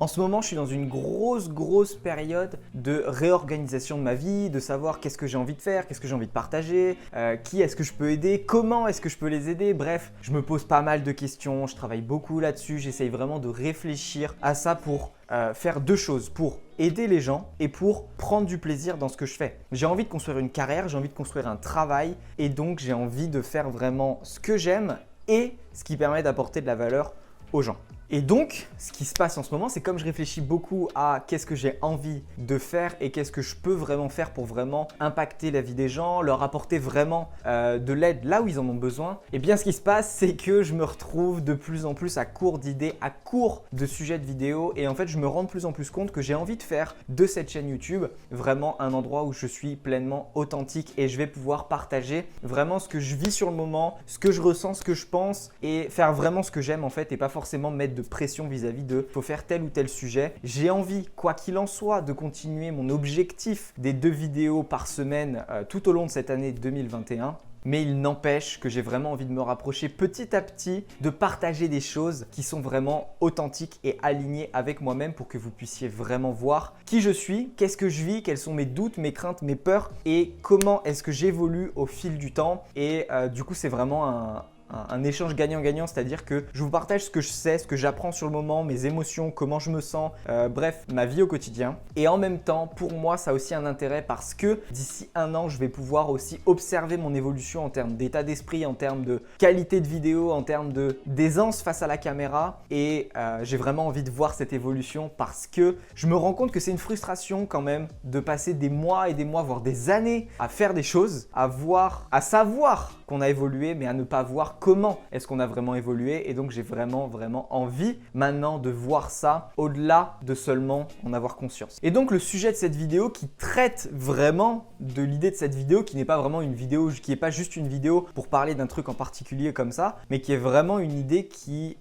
En ce moment, je suis dans une grosse période de réorganisation de ma vie, de savoir qu'est-ce que j'ai envie de faire, qu'est-ce que j'ai envie de partager, qui est-ce que je peux aider, comment est-ce que je peux les aider. Bref, je me pose pas mal de questions, je travaille beaucoup là-dessus, j'essaye vraiment de réfléchir à ça pour faire deux choses, pour aider les gens et pour prendre du plaisir dans ce que je fais. J'ai envie de construire une carrière, j'ai envie de construire un travail et donc j'ai envie de faire vraiment ce que j'aime et ce qui permet d'apporter de la valeur aux gens. Et donc, ce qui se passe en ce moment, c'est comme je réfléchis beaucoup à qu'est-ce que j'ai envie de faire et qu'est-ce que je peux vraiment faire pour vraiment impacter la vie des gens, leur apporter vraiment de l'aide là où ils en ont besoin. Et bien, ce qui se passe, c'est que je me retrouve de plus en plus à court d'idées, à court de sujets de vidéos. Et en fait, je me rends de plus en plus compte que j'ai envie de faire de cette chaîne YouTube vraiment un endroit où je suis pleinement authentique et je vais pouvoir partager vraiment ce que je vis sur le moment, ce que je ressens, ce que je pense et faire vraiment ce que j'aime en fait et pas forcément mettre de pression vis-à-vis de faut faire tel ou tel sujet. J'ai envie, quoi qu'il en soit, de continuer mon objectif des 2 vidéos par semaine tout au long de cette année 2021. Mais il n'empêche que j'ai vraiment envie de me rapprocher petit à petit, de partager des choses qui sont vraiment authentiques et alignées avec moi-même pour que vous puissiez vraiment voir qui je suis, qu'est-ce que je vis, quels sont mes doutes, mes craintes, mes peurs et comment est-ce que j'évolue au fil du temps. Et du coup, c'est vraiment un échange gagnant-gagnant, c'est-à-dire que je vous partage ce que je sais, ce que j'apprends sur le moment, mes émotions, comment je me sens, bref, ma vie au quotidien. Et en même temps, pour moi, ça a aussi un intérêt parce que d'ici 1 an, je vais pouvoir aussi observer mon évolution en termes d'état d'esprit, en termes de qualité de vidéo, en termes d'aisance face à la caméra. Et j'ai vraiment envie de voir cette évolution parce que je me rends compte que c'est une frustration quand même de passer des mois et des mois, voire des années à faire des choses, à savoir qu'on a évolué, mais à ne pas voir comment est-ce qu'on a vraiment évolué. Et donc, j'ai vraiment envie maintenant de voir ça au-delà de seulement en avoir conscience. Et donc, le sujet de cette vidéo qui traite vraiment de l'idée de cette vidéo, qui n'est pas vraiment une vidéo, qui n'est pas juste une vidéo pour parler d'un truc en particulier comme ça, mais qui est vraiment une idée qui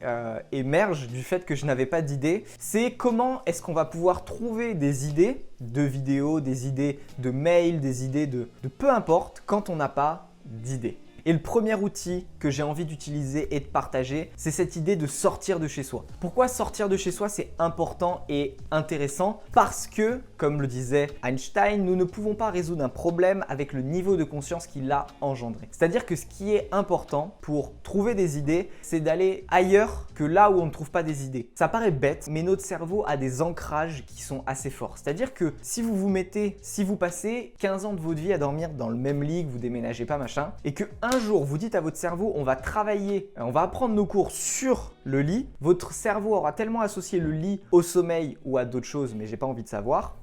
émerge du fait que je n'avais pas d'idée, c'est comment est-ce qu'on va pouvoir trouver des idées de vidéos, des idées de mails, des idées de peu importe quand on n'a pas d'idées. Et le premier outil que j'ai envie d'utiliser et de partager, c'est cette idée de sortir de chez soi. Pourquoi sortir de chez soi, c'est important et intéressant? Parce que, comme le disait Einstein, nous ne pouvons pas résoudre un problème avec le niveau de conscience qu'il l'a engendré. C'est-à-dire que ce qui est important pour trouver des idées, c'est d'aller ailleurs que là où on ne trouve pas des idées. Ça paraît bête, mais notre cerveau a des ancrages qui sont assez forts. C'est-à-dire que si vous passez 15 ans de votre vie à dormir dans le même lit, que vous déménagez pas machin, et que un jour vous dites à votre cerveau on va travailler, on va apprendre nos cours sur le lit, votre cerveau aura tellement associé le lit au sommeil ou à d'autres choses, mais j'ai pas envie de savoir,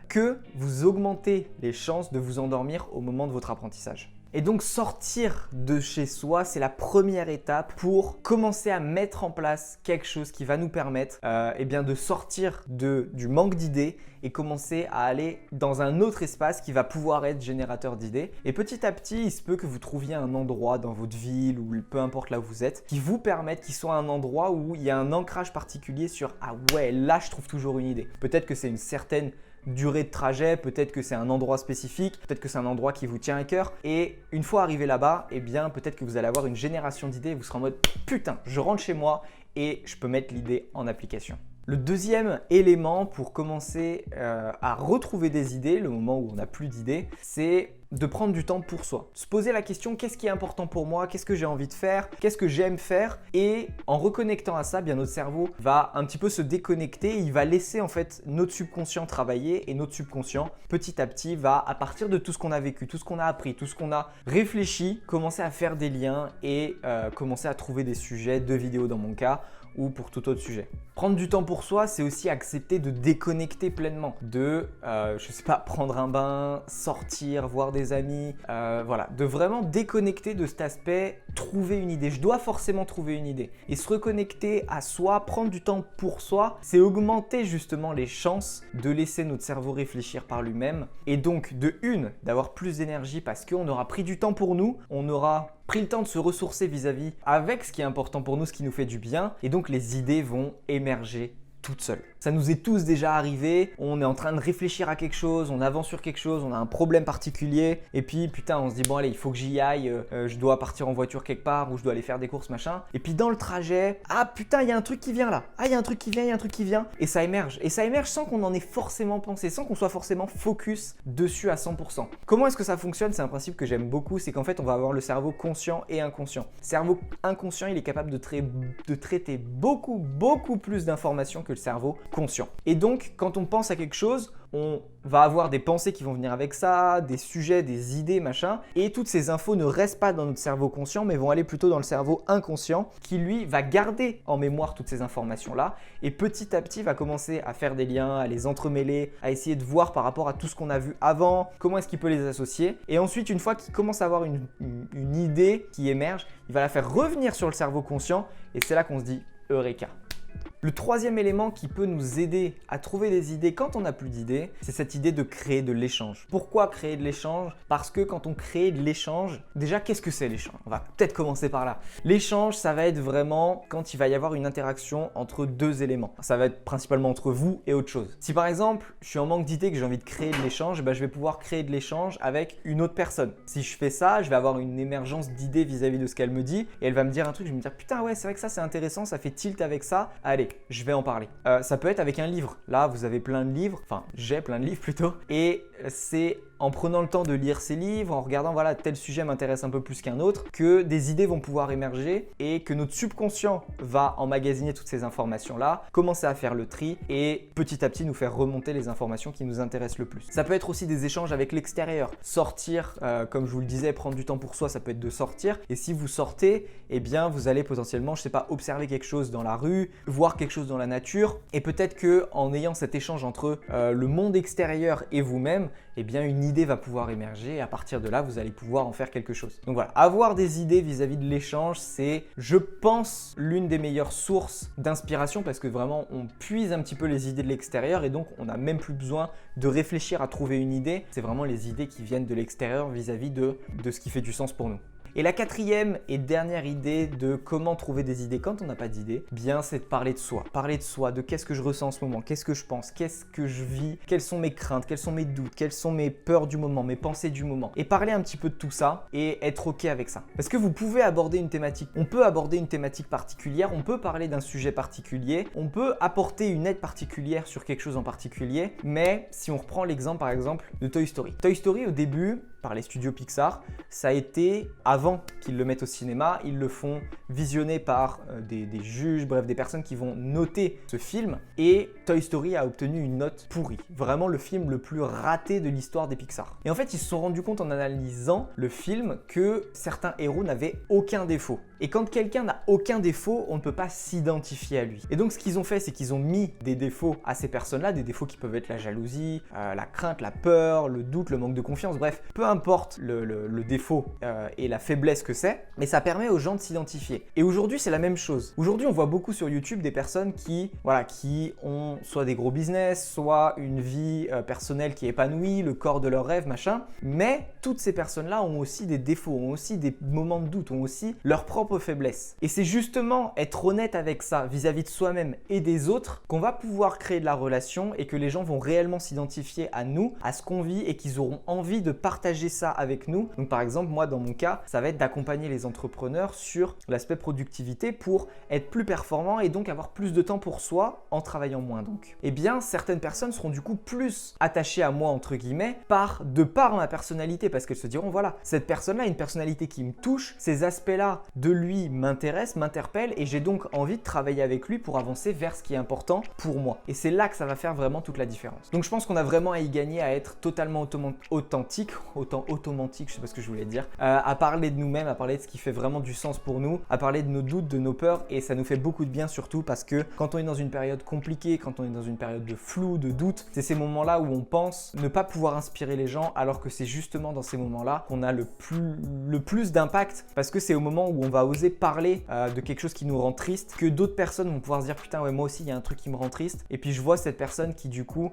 que vous augmentez les chances de vous endormir au moment de votre apprentissage. Et donc sortir de chez soi, c'est la première étape pour commencer à mettre en place quelque chose qui va nous permettre de sortir du manque d'idées et commencer à aller dans un autre espace qui va pouvoir être générateur d'idées. Et petit à petit, il se peut que vous trouviez un endroit dans votre ville ou peu importe là où vous êtes, qui vous permette, qui soit un endroit où il y a un ancrage particulier sur « Ah ouais, là je trouve toujours une idée ». Peut-être que c'est une certaine durée de trajet, peut-être que c'est un endroit spécifique, peut-être que c'est un endroit qui vous tient à cœur et une fois arrivé là-bas, peut-être que vous allez avoir une génération d'idées et vous serez en mode « Putain, je rentre chez moi et je peux mettre l'idée en application ». Le deuxième élément pour commencer à retrouver des idées, le moment où on n'a plus d'idées, c'est de prendre du temps pour soi. Se poser la question, qu'est-ce qui est important pour moi? Qu'est-ce que j'ai envie de faire? Qu'est-ce que j'aime faire? Et en reconnectant à ça, notre cerveau va un petit peu se déconnecter. Il va laisser en fait notre subconscient travailler et notre subconscient, petit à petit, va à partir de tout ce qu'on a vécu, tout ce qu'on a appris, tout ce qu'on a réfléchi, commencer à faire des liens et commencer à trouver des sujets de vidéos dans mon cas ou pour tout autre sujet. Prendre du temps pour soi, c'est aussi accepter de déconnecter pleinement, de, prendre un bain, sortir, voir des amis, de vraiment déconnecter de cet aspect, trouver une idée. Je dois forcément trouver une idée. Et se reconnecter à soi, prendre du temps pour soi, c'est augmenter justement les chances de laisser notre cerveau réfléchir par lui-même et donc d'avoir plus d'énergie parce qu'on aura pris du temps pour nous, on aura pris le temps de se ressourcer vis-à-vis avec ce qui est important pour nous, ce qui nous fait du bien et donc les idées vont émerger toute seule. Ça nous est tous déjà arrivé, on est en train de réfléchir à quelque chose, on avance sur quelque chose, on a un problème particulier et puis putain on se dit bon allez il faut que j'y aille, je dois partir en voiture quelque part ou je dois aller faire des courses machin. Et puis dans le trajet, ah putain il y a un truc qui vient là, ah il y a un truc qui vient, il y a un truc qui vient et ça émerge. Et ça émerge sans qu'on en ait forcément pensé, sans qu'on soit forcément focus dessus à 100%. Comment est-ce que ça fonctionne? C'est un principe que j'aime beaucoup, c'est qu'en fait on va avoir le cerveau conscient et inconscient. Cerveau inconscient il est capable de traiter beaucoup plus d'informations que le cerveau conscient. Et donc quand on pense à quelque chose, on va avoir des pensées qui vont venir avec ça, des sujets, des idées, machin. Et toutes ces infos ne restent pas dans notre cerveau conscient, mais vont aller plutôt dans le cerveau inconscient qui, lui, va garder en mémoire toutes ces informations-là et petit à petit va commencer à faire des liens, à les entremêler, à essayer de voir par rapport à tout ce qu'on a vu avant, comment est-ce qu'il peut les associer. Et ensuite, une fois qu'il commence à avoir une idée qui émerge, il va la faire revenir sur le cerveau conscient et c'est là qu'on se dit « Eureka ». Le troisième élément qui peut nous aider à trouver des idées quand on n'a plus d'idées, c'est cette idée de créer de l'échange. Pourquoi créer de l'échange? Parce que quand on crée de l'échange, déjà qu'est-ce que c'est l'échange? On va peut-être commencer par là. L'échange, ça va être vraiment quand il va y avoir une interaction entre deux éléments. Ça va être principalement entre vous et autre chose. Si par exemple, je suis en manque d'idées, que j'ai envie de créer de l'échange, je vais pouvoir créer de l'échange avec une autre personne. Si je fais ça, je vais avoir une émergence d'idées vis-à-vis de ce qu'elle me dit et elle va me dire un truc, je vais me dire putain ouais c'est vrai que ça c'est intéressant, ça fait tilt avec ça, allez. Je vais en parler. Ça peut être avec un livre. Là, vous avez plein de livres, enfin j'ai plein de livres plutôt, et c'est en prenant le temps de lire ces livres, en regardant voilà tel sujet m'intéresse un peu plus qu'un autre, que des idées vont pouvoir émerger et que notre subconscient va emmagasiner toutes ces informations-là, commencer à faire le tri et petit à petit nous faire remonter les informations qui nous intéressent le plus. Ça peut être aussi des échanges avec l'extérieur. Sortir, comme je vous le disais, prendre du temps pour soi, ça peut être de sortir. Et si vous sortez, eh bien vous allez potentiellement, je sais pas, observer quelque chose dans la rue, voir quelque chose dans la nature et peut-être que en ayant cet échange entre le monde extérieur et vous-même, eh bien une idée va pouvoir émerger et à partir de là, vous allez pouvoir en faire quelque chose. Donc voilà, avoir des idées vis-à-vis de l'échange, c'est, je pense, l'une des meilleures sources d'inspiration parce que vraiment, on puise un petit peu les idées de l'extérieur et donc on n'a même plus besoin de réfléchir à trouver une idée. C'est vraiment les idées qui viennent de l'extérieur vis-à-vis de ce qui fait du sens pour nous. Et la quatrième et dernière idée de comment trouver des idées quand on n'a pas d'idées, bien c'est de parler de soi. Parler de soi, de qu'est-ce que je ressens en ce moment, qu'est-ce que je pense, qu'est-ce que je vis, quelles sont mes craintes, quels sont mes doutes, quelles sont mes peurs du moment, mes pensées du moment. Et parler un petit peu de tout ça et être ok avec ça. Parce que vous pouvez aborder une thématique, on peut aborder une thématique particulière, on peut parler d'un sujet particulier, on peut apporter une aide particulière sur quelque chose en particulier, mais si on reprend l'exemple par exemple de Toy Story. Toy Story au début, par les studios Pixar, ça a été, avant qu'ils le mettent au cinéma, ils le font visionner par des juges, bref, des personnes qui vont noter ce film et Toy Story a obtenu une note pourrie. Vraiment le film le plus raté de l'histoire des Pixar. Et en fait, ils se sont rendus compte en analysant le film que certains héros n'avaient aucun défaut. Et quand quelqu'un n'a aucun défaut, on ne peut pas s'identifier à lui. Et donc ce qu'ils ont fait, c'est qu'ils ont mis des défauts à ces personnes-là, des défauts qui peuvent être la jalousie, la crainte, la peur, le doute, le manque de confiance, bref, peu importe le défaut et la faiblesse que c'est, mais ça permet aux gens de s'identifier. Et aujourd'hui, c'est la même chose. Aujourd'hui, on voit beaucoup sur YouTube des personnes qui ont soit des gros business, soit une vie personnelle qui est épanouie, le corps de leurs rêves, machin, mais toutes ces personnes-là ont aussi des défauts, ont aussi des moments de doute, ont aussi leurs propres faiblesses. Et c'est justement être honnête avec ça vis-à-vis de soi-même et des autres qu'on va pouvoir créer de la relation et que les gens vont réellement s'identifier à nous, à ce qu'on vit et qu'ils auront envie de partager ça avec nous. Donc par exemple, moi dans mon cas, ça va être d'accompagner les entrepreneurs sur l'aspect productivité pour être plus performant et donc avoir plus de temps pour soi en travaillant moins donc. Eh bien, certaines personnes seront du coup plus attachées à moi entre guillemets de par ma personnalité parce qu'elles se diront voilà, cette personne-là a une personnalité qui me touche, ces aspects-là de lui m'intéressent, m'interpellent et j'ai donc envie de travailler avec lui pour avancer vers ce qui est important pour moi. Et c'est là que ça va faire vraiment toute la différence. Donc je pense qu'on a vraiment à y gagner à être totalement authentique, je sais pas ce que je voulais dire, à parler de nous-mêmes, à parler de ce qui fait vraiment du sens pour nous, à parler de nos doutes, de nos peurs et ça nous fait beaucoup de bien surtout parce que quand on est dans une période compliquée, quand on est dans une période de flou, de doute, c'est ces moments-là où on pense ne pas pouvoir inspirer les gens alors que c'est justement dans ces moments-là qu'on a le plus d'impact parce que c'est au moment où on va oser parler de quelque chose qui nous rend triste que d'autres personnes vont pouvoir se dire putain ouais moi aussi il y a un truc qui me rend triste et puis je vois cette personne qui du coup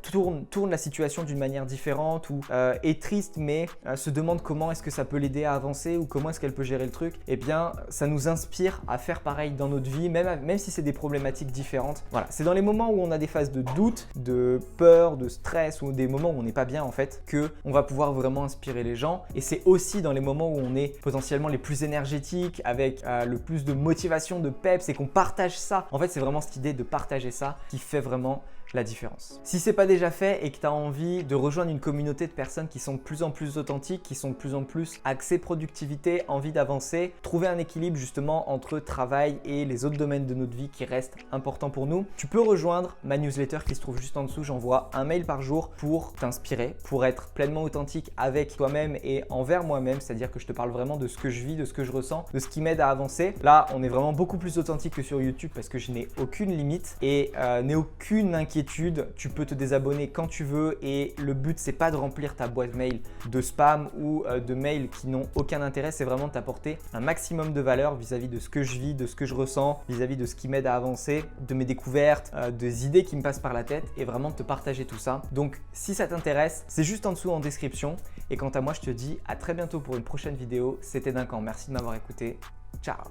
tourne la situation d'une manière différente ou est triste perfectionniste, mais se demande comment est-ce que ça peut l'aider à avancer ou comment est-ce qu'elle peut gérer le truc, eh bien ça nous inspire à faire pareil dans notre vie, même si c'est des problématiques différentes. Voilà, c'est dans les moments où on a des phases de doute, de peur, de stress ou des moments où on n'est pas bien en fait, que on va pouvoir vraiment inspirer les gens. Et c'est aussi dans les moments où on est potentiellement les plus énergétiques, avec le plus de motivation, de peps, et qu'on partage ça. En fait, c'est vraiment cette idée de partager ça qui fait vraiment la différence. Si c'est pas déjà fait et que tu as envie de rejoindre une communauté de personnes qui sont de plus en plus authentiques, qui sont de plus en plus axées productivité, envie d'avancer, trouver un équilibre justement entre travail et les autres domaines de notre vie qui restent importants pour nous, tu peux rejoindre ma newsletter qui se trouve juste en dessous. J'envoie un mail par jour pour t'inspirer, pour être pleinement authentique avec toi-même et envers moi-même, c'est-à-dire que je te parle vraiment de ce que je vis, de ce que je ressens, de ce qui m'aide à avancer. Là, on est vraiment beaucoup plus authentique que sur YouTube parce que je n'ai aucune limite et n'ai aucune inquiétude. Tu peux te désabonner quand tu veux et le but c'est pas de remplir ta boîte mail de spam ou de mails qui n'ont aucun intérêt, c'est vraiment de t'apporter un maximum de valeur vis-à-vis de ce que je vis, de ce que je ressens, vis-à-vis de ce qui m'aide à avancer, de mes découvertes, des idées qui me passent par la tête et vraiment de te partager tout ça. Donc si ça t'intéresse, c'est juste en dessous en description et quant à moi je te dis à très bientôt pour une prochaine vidéo. C'était Duncan, merci de m'avoir écouté, ciao.